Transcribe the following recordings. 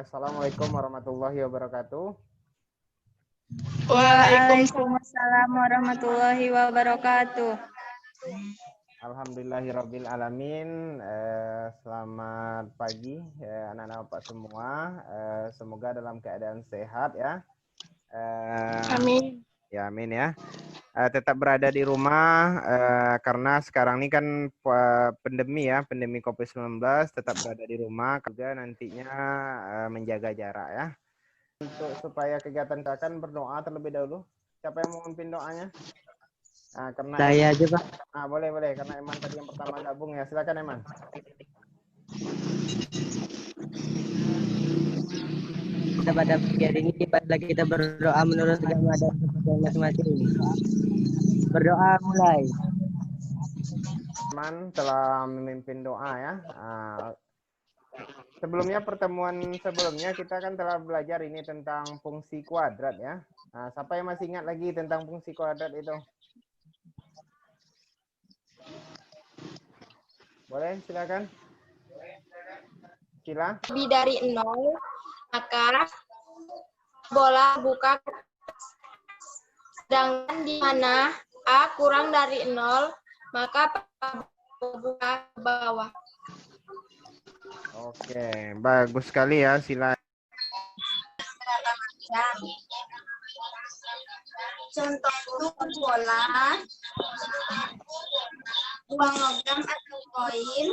Assalamualaikum warahmatullahi wabarakatuh. Waalaikumsalam warahmatullahi wabarakatuh. Alhamdulillahirabbil alamin. Selamat pagi anak-anak Bapak semua. Semoga dalam keadaan sehat ya. Amin. Ya, amin ya. Tetap berada di rumah karena sekarang ini kan pandemi ya, pandemi COVID-19, tetap berada di rumah juga nantinya menjaga jarak ya. Untuk supaya kegiatan kita akan berdoa terlebih dahulu. Siapa yang mau memimpin doanya? Karena Saya aja, Pak. boleh karena Eman tadi yang pertama gabung ya. Silakan Eman. Kita pada pagi hari ini kita berdoa menurut agama dan kepercayaan masing-masing. Berdoa mulai. Eman telah memimpin doa ya. Sebelumnya pertemuan sebelumnya kita kan telah belajar ini tentang fungsi kuadrat ya. Siapa yang masih ingat lagi tentang fungsi kuadrat itu? Boleh, silakan. Lebih dari 0, maka bola buka. Sedangkan di mana A kurang dari 0, maka buka ke bawah. Oke, bagus sekali ya. Silakan. Contoh bola, uang logam atau koin,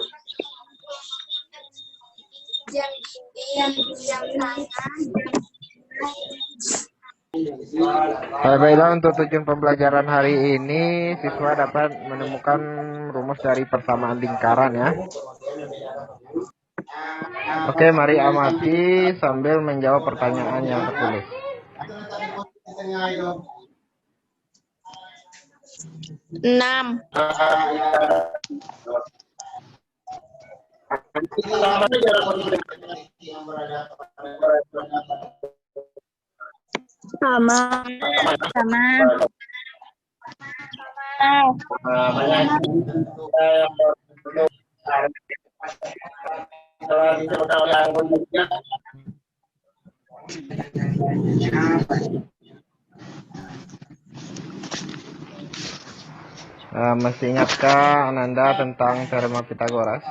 jam dinding, jam tangan. Baiklah, untuk tujuan pembelajaran hari ini siswa dapat menemukan rumus dari persamaan lingkaran ya. Oke, mari amati sambil menjawab pertanyaan yang tertulis. 6. Sama. Masih ingatkah Ananda tentang teorema Pitagoras?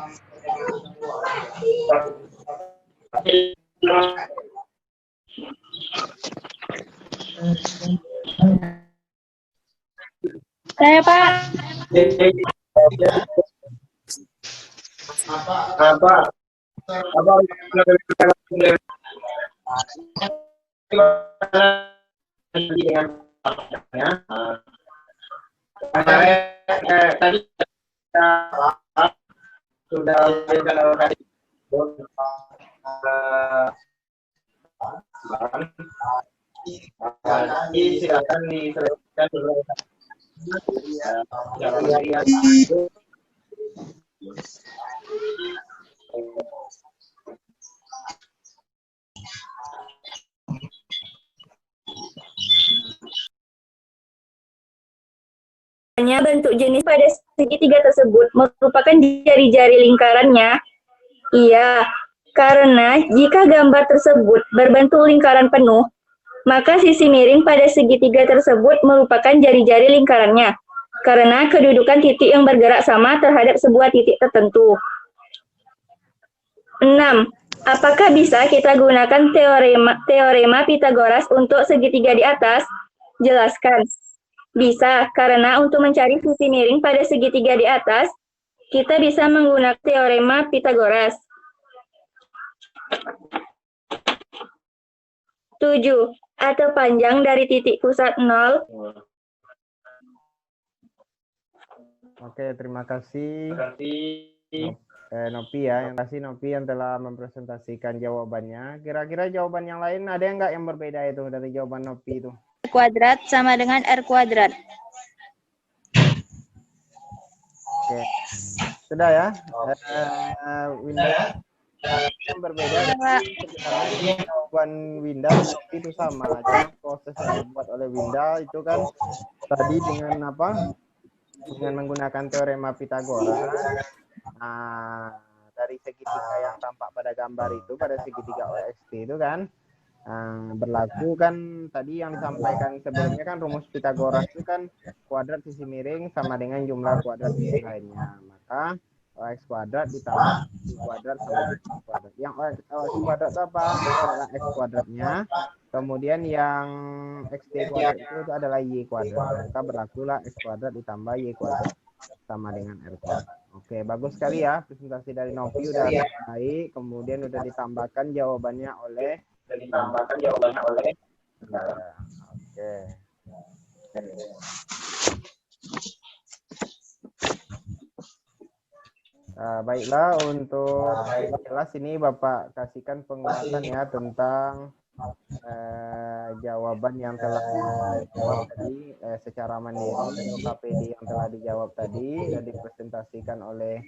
Saya, Pak. Silakan diselesaikan dulu. Bentuk jenis pada segitiga tersebut merupakan jari-jari lingkarannya. Iya, karena jika gambar tersebut berbentuk lingkaran penuh, maka sisi miring pada segitiga tersebut merupakan jari-jari lingkarannya, karena kedudukan titik yang bergerak sama terhadap sebuah titik tertentu. 6. Apakah bisa kita gunakan teorema Pitagoras untuk segitiga di atas? Jelaskan. Bisa, karena untuk mencari sisi miring pada segitiga di atas, kita bisa menggunakan teorema Pitagoras. 7. Atau panjang dari titik pusat 0. Oke, terima kasih. Nopi ya, Nopi yang telah mempresentasikan jawabannya. Kira-kira jawaban yang lain ada yang nggak yang berbeda itu dari jawaban Nopi itu? Kuadrat sama dengan R kuadrat. Oke, sudah ya. Winda yang berbeda sebenarnya jawaban Winda itu sama. Cuma proses yang dibuat oleh Winda itu kan tadi dengan apa? Dengan menggunakan teorema Pitagoras. dari segitiga yang tampak pada gambar itu, pada segitiga OXT itu kan, berlaku kan tadi yang disampaikan sebelumnya kan rumus Pitagoras itu kan kuadrat sisi miring sama dengan jumlah kuadrat sisi lainnya. Maka OX kuadrat ditambah Y kuadrat sama dengan X kuadrat. Yang OX kuadrat itu apa? Itu adalah X kuadratnya. Kemudian yang XT kuadrat itu adalah Y kuadrat. Maka berlakulah X kuadrat ditambah Y kuadrat sama dengan R kuadrat. Oke, bagus sekali ya presentasi dari Novi udah baik. Kemudian udah ditambahkan jawabannya oleh oke. Baiklah, untuk jelas ini Bapak kasihkan penguatan ya tentang jawaban yang telah dijawab tadi secara mandiri atau KPD yang telah dijawab tadi dan dipresentasikan oleh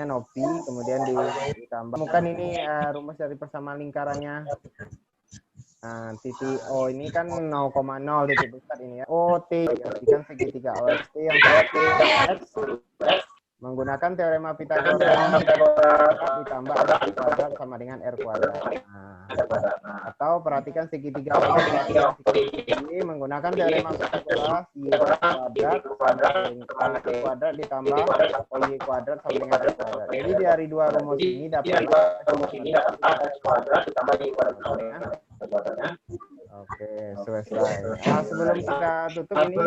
Novi, kemudian ditambah. Bukan ini rumus dari persamaan lingkarannya. Titik O ini kan 0,0 titik pusat ini ya. OT kan segitiga OXT yang X menggunakan teorema Pitagoras ditambah X kuadrat sama dengan R kuadrat. Atau perhatikan segitiga ini menggunakan teorema Pitagoras Y kuadrat ditambah Y kuadrat sama dengan R kuadrat. Jadi dari dua rumus ini dapat X kuadrat ditambah Y kuadrat. Oke, selesai. Sebelum kita tutup ini,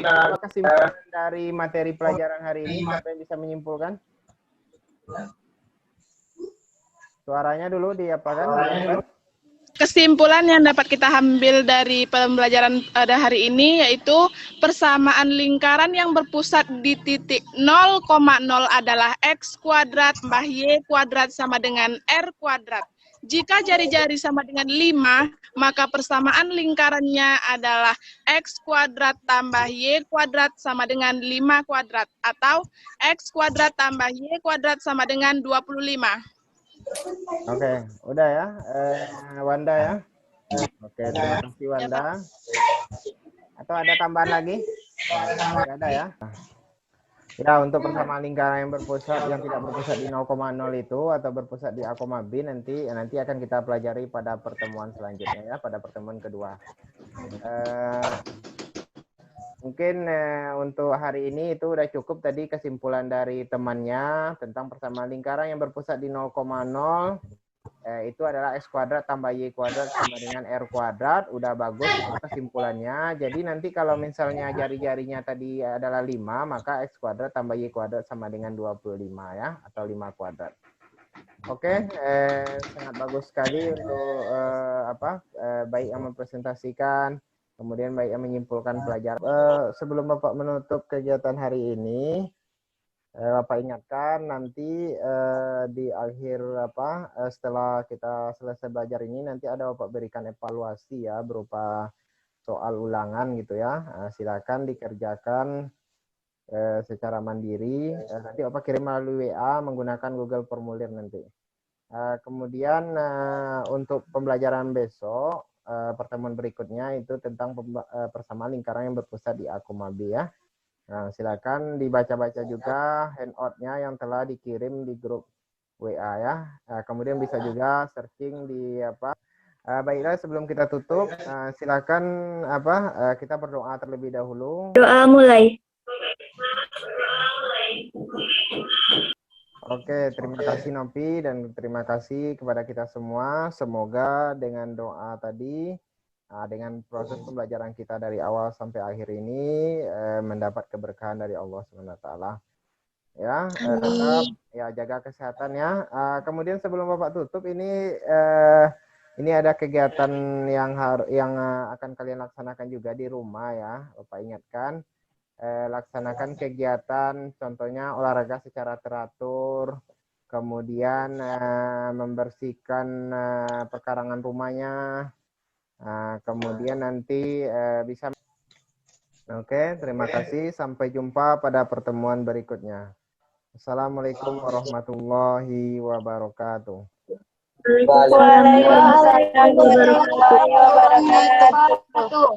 apa kesimpulan dari materi pelajaran hari ini? Siapa yang bisa menyimpulkan? Suaranya dulu diapakan? Kesimpulan yang dapat kita ambil dari pembelajaran pada hari ini yaitu persamaan lingkaran yang berpusat di titik 0,0 adalah X kuadrat tambah Y kuadrat sama dengan R kuadrat. Jika jari-jari sama dengan 5, maka persamaan lingkarannya adalah X kuadrat tambah Y kuadrat sama dengan 5 kuadrat. Atau X kuadrat tambah Y kuadrat sama dengan 25. Oke, udah ya. Wanda ya. Oke, terima kasih Wanda. Atau ada tambahan lagi? Tidak ada ya. Ya, untuk persamaan lingkaran yang berpusat yang tidak berpusat di 0,0 itu atau berpusat di A, B nanti akan kita pelajari pada pertemuan selanjutnya ya, pada pertemuan kedua. Mungkin untuk hari ini itu udah cukup tadi kesimpulan dari temannya tentang persamaan lingkaran yang berpusat di 0,0 itu adalah X kuadrat tambah Y kuadrat sama dengan R kuadrat. Udah bagus kesimpulannya. Jadi nanti kalau misalnya jari-jarinya tadi adalah 5, maka X kuadrat tambah Y kuadrat sama dengan 25 ya, atau 5 kuadrat. Oke, sangat bagus sekali untuk baik yang mempresentasikan, kemudian baik yang menyimpulkan pelajaran. Sebelum Bapak menutup kegiatan hari ini, Bapak ingatkan nanti di akhir setelah kita selesai belajar ini nanti ada Bapak berikan evaluasi ya berupa soal ulangan gitu ya. Silakan dikerjakan secara mandiri. Nanti Bapak kirim melalui WA menggunakan Google Formulir nanti. Kemudian untuk pembelajaran besok pertemuan berikutnya itu tentang persamaan lingkaran yang berpusat di A, B ya. Nah, silakan dibaca-baca juga handout-nya yang telah dikirim di grup WA ya. Kemudian bisa juga searching di baiklah sebelum kita tutup, silakan kita berdoa terlebih dahulu. Doa mulai. Oke, terima kasih Novi dan terima kasih kepada kita semua. Semoga dengan doa tadi, dengan proses pembelajaran kita dari awal sampai akhir ini mendapat keberkahan dari Allah SWT. Ya, tetap ya jaga kesehatan ya. Kemudian sebelum Bapak tutup ini ada kegiatan yang akan kalian laksanakan juga di rumah ya. Bapak ingatkan laksanakan kegiatan contohnya olahraga secara teratur, kemudian membersihkan perkarangan rumahnya. Kemudian nanti bisa. Oke, terima kasih. Sampai jumpa pada pertemuan berikutnya. Assalamualaikum warahmatullahi wabarakatuh. Waalaikumsalam warahmatullahi wabarakatuh.